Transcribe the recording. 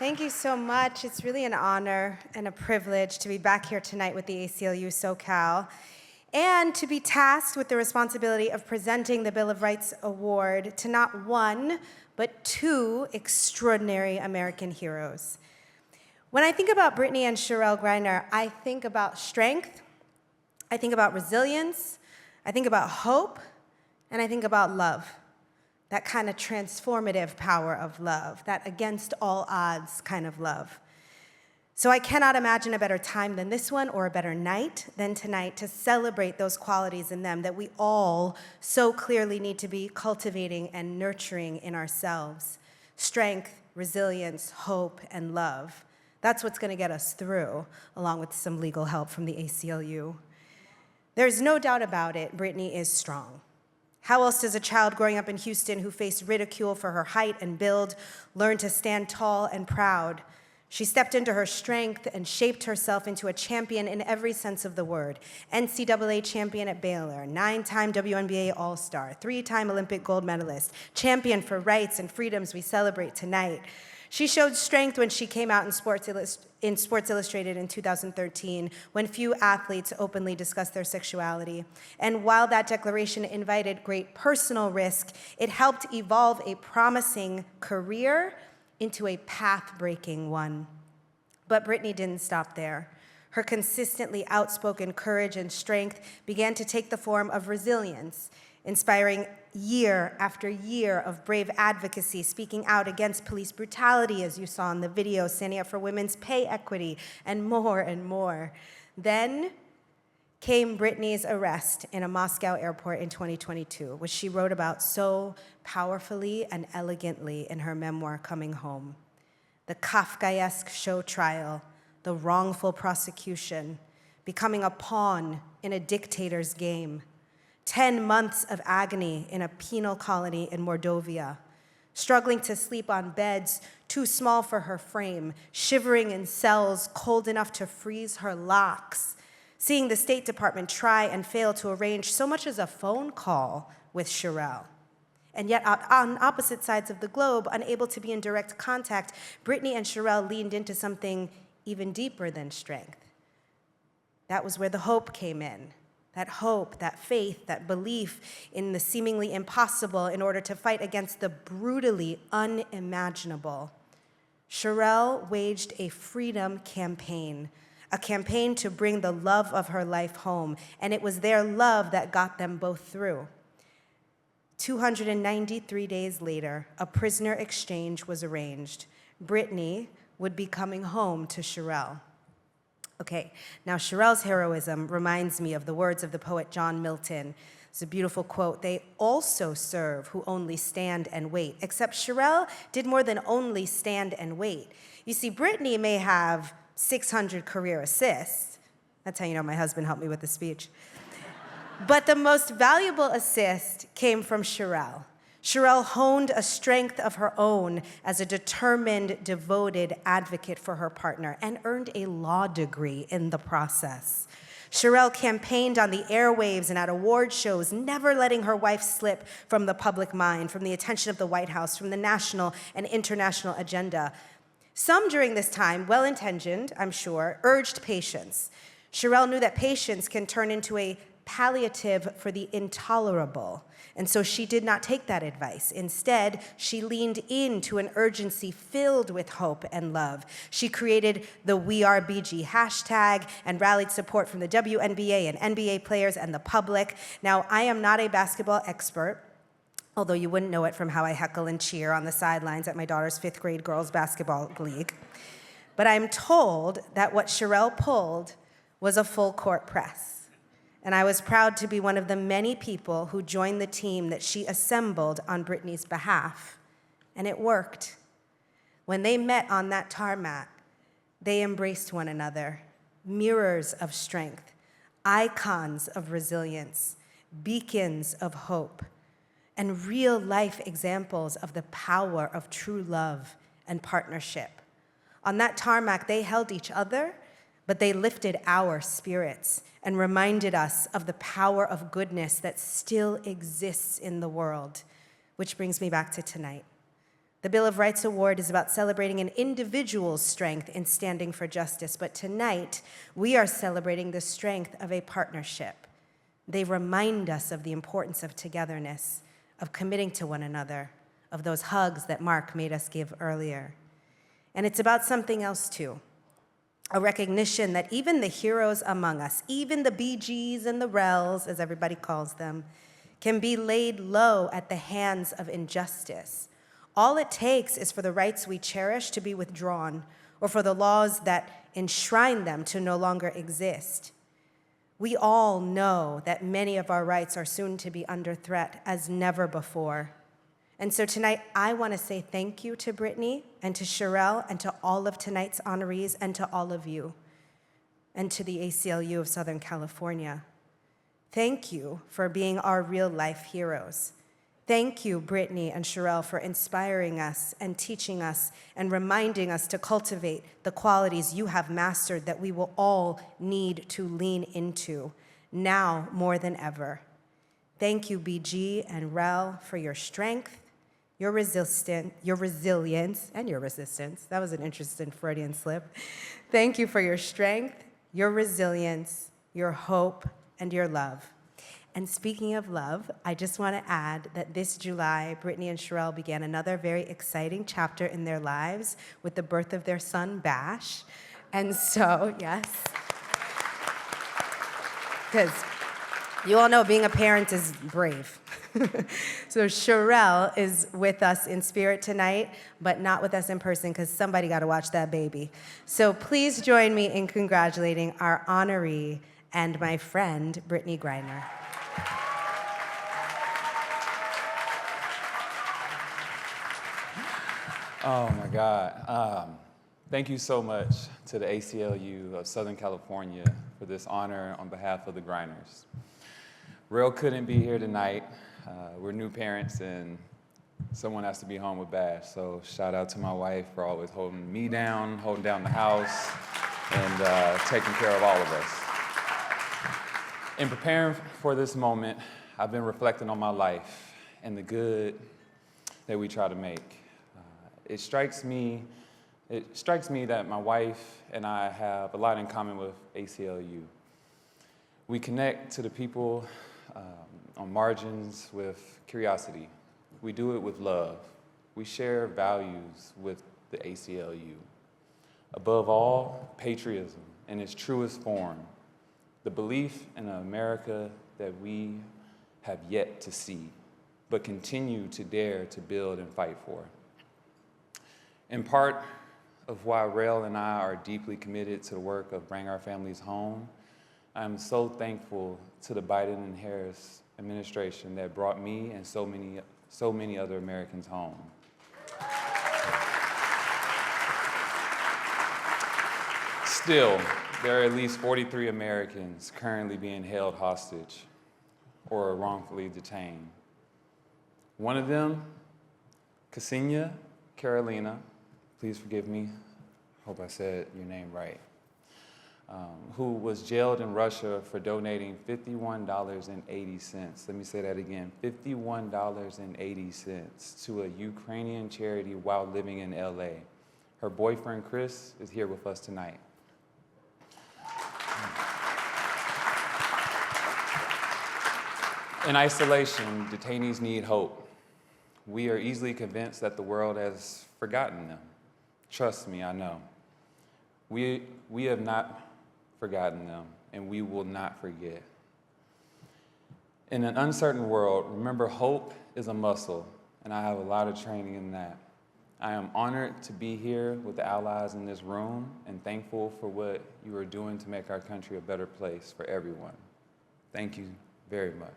Thank you so much. It's really an honor and a privilege to be back here tonight with the ACLU SoCal and to be tasked with the responsibility of presenting the Bill of Rights Award to not one, but two extraordinary American heroes. When I think about Brittney and Griner, I think about strength, I think about resilience, I think about hope, and I think about love. That kind of transformative power of love, that against all odds kind of love. So I cannot imagine a better time than this one or a better night than tonight to celebrate those qualities in them that we all so clearly need to be cultivating and nurturing in ourselves. Strength, resilience, hope, and love. That's what's going to get us through, along with some legal help from the ACLU. There's no doubt about it, Brittney is strong. How else does a child growing up in Houston who faced ridicule for her height and build learn to stand tall and proud? She stepped into her strength and shaped herself into a champion in every sense of the word. NCAA champion at Baylor, 9-time WNBA All-Star, 3-time Olympic gold medalist, champion for rights and freedoms we celebrate tonight. She showed strength when she came out in Sports Illustrated in 2013, when few athletes openly discussed their sexuality. And while that declaration invited great personal risk, it helped evolve a promising career into a path-breaking one. But Brittney didn't stop there. Her consistently outspoken courage and strength began to take the form of resilience, inspiring year after year of brave advocacy, speaking out against police brutality, as you saw in the video, standing up for women's pay equity, and more and more. Then came Brittney's arrest in a Moscow airport in 2022, which she wrote about so powerfully and elegantly in her memoir, Coming Home. The Kafkaesque show trial, the wrongful prosecution, becoming a pawn in a dictator's game, 10 months of agony in a penal colony in Mordovia, struggling to sleep on beds too small for her frame, shivering in cells cold enough to freeze her locks, seeing the State Department try and fail to arrange so much as a phone call with Sherelle. And yet, on opposite sides of the globe, unable to be in direct contact, Brittney and Sherelle leaned into something even deeper than strength. That was where the hope came in. That hope, that faith, that belief in the seemingly impossible in order to fight against the brutally unimaginable. Sherelle waged a freedom campaign, a campaign to bring the love of her life home, and it was their love that got them both through. 293 days later, a prisoner exchange was arranged. Brittney would be coming home to Sherelle. Okay, now Sherelle's heroism reminds me of the words of the poet John Milton. It's a beautiful quote. They also serve who only stand and wait, except Sherelle did more than only stand and wait. You see, Brittney may have 600 career assists. That's how you know my husband helped me with the speech. But the most valuable assist came from Sherelle. Sherelle honed a strength of her own as a determined, devoted advocate for her partner and earned a law degree in the process. Sherelle campaigned on the airwaves and at award shows, never letting her wife slip from the public mind, from the attention of the White House, from the national and international agenda. Some during this time, well-intentioned, I'm sure, urged patience. Sherelle knew that patience can turn into a palliative for the intolerable. And so she did not take that advice. Instead, she leaned into an urgency filled with hope and love. She created the We Are BG hashtag and rallied support from the WNBA and NBA players and the public. Now, I am not a basketball expert, although you wouldn't know it from how I heckle and cheer on the sidelines at my daughter's 5th grade girls basketball league. But I'm told that what Sherelle pulled was a full court press. And I was proud to be one of the many people who joined the team that she assembled on Brittney's behalf. And it worked. When they met on that tarmac, they embraced one another, mirrors of strength, icons of resilience, beacons of hope, and real-life examples of the power of true love and partnership. On that tarmac, they held each other, but they lifted our spirits and reminded us of the power of goodness that still exists in the world, which brings me back to tonight. The Bill of Rights Award is about celebrating an individual's strength in standing for justice, but tonight we are celebrating the strength of a partnership. They remind us of the importance of togetherness, of committing to one another, of those hugs that Mark made us give earlier. And it's about something else too, a recognition that even the heroes among us, even the BGs and the RELs, as everybody calls them, can be laid low at the hands of injustice. All it takes is for the rights we cherish to be withdrawn, or for the laws that enshrine them to no longer exist. We all know that many of our rights are soon to be under threat as never before. And so tonight, I want to say thank you to Brittney and to Sherelle and to all of tonight's honorees and to all of you and to the ACLU of Southern California. Thank you for being our real-life heroes. Thank you, Brittney and Sherelle, for inspiring us and teaching us and reminding us to cultivate the qualities you have mastered that we will all need to lean into, now more than ever. Thank you, BG and REL, for your strength, your resilience, and your resistance. That was an interesting Freudian slip. Thank you for your strength, your resilience, your hope, and your love. And speaking of love, I just want to add that this July, Brittney and Sherelle began another very exciting chapter in their lives with the birth of their son, Bash. And so, yes, because you all know being a parent is brave. So Sherelle is with us in spirit tonight, but not with us in person because somebody got to watch that baby. So please join me in congratulating our honoree and my friend, Brittney Griner. Oh my God. Thank you so much to the ACLU of Southern California for this honor on behalf of the Griners. Rel couldn't be here tonight. We're new parents and someone has to be home with Bash. So shout out to my wife for always holding me down, holding down the house, and taking care of all of us. In preparing for this moment, I've been reflecting on my life and the good that we try to make. It strikes me that my wife and I have a lot in common with ACLU. We connect to the people on margins with curiosity. We do it with love. We share values with the ACLU. Above all, patriotism in its truest form, the belief in an America that we have yet to see, but continue to dare to build and fight for. In part of why Rel and I are deeply committed to the work of Bring Our Families Home, I'm so thankful to the Biden and Harris administration that brought me and so many other Americans home. Still, there are at least 43 Americans currently being held hostage or wrongfully detained. One of them, Ksenia Carolina, please forgive me, hope I said your name right, who was jailed in Russia for donating $51.80. Let me say that again, $51.80 to a Ukrainian charity while living in LA. Her boyfriend, Chris, is here with us tonight. In isolation, detainees need hope. We are easily convinced that the world has forgotten them. Trust me, I know. We have not forgotten them, and we will not forget. In an uncertain world, remember, hope is a muscle, and I have a lot of training in that. I am honored to be here with the allies in this room and thankful for what you are doing to make our country a better place for everyone. Thank you very much.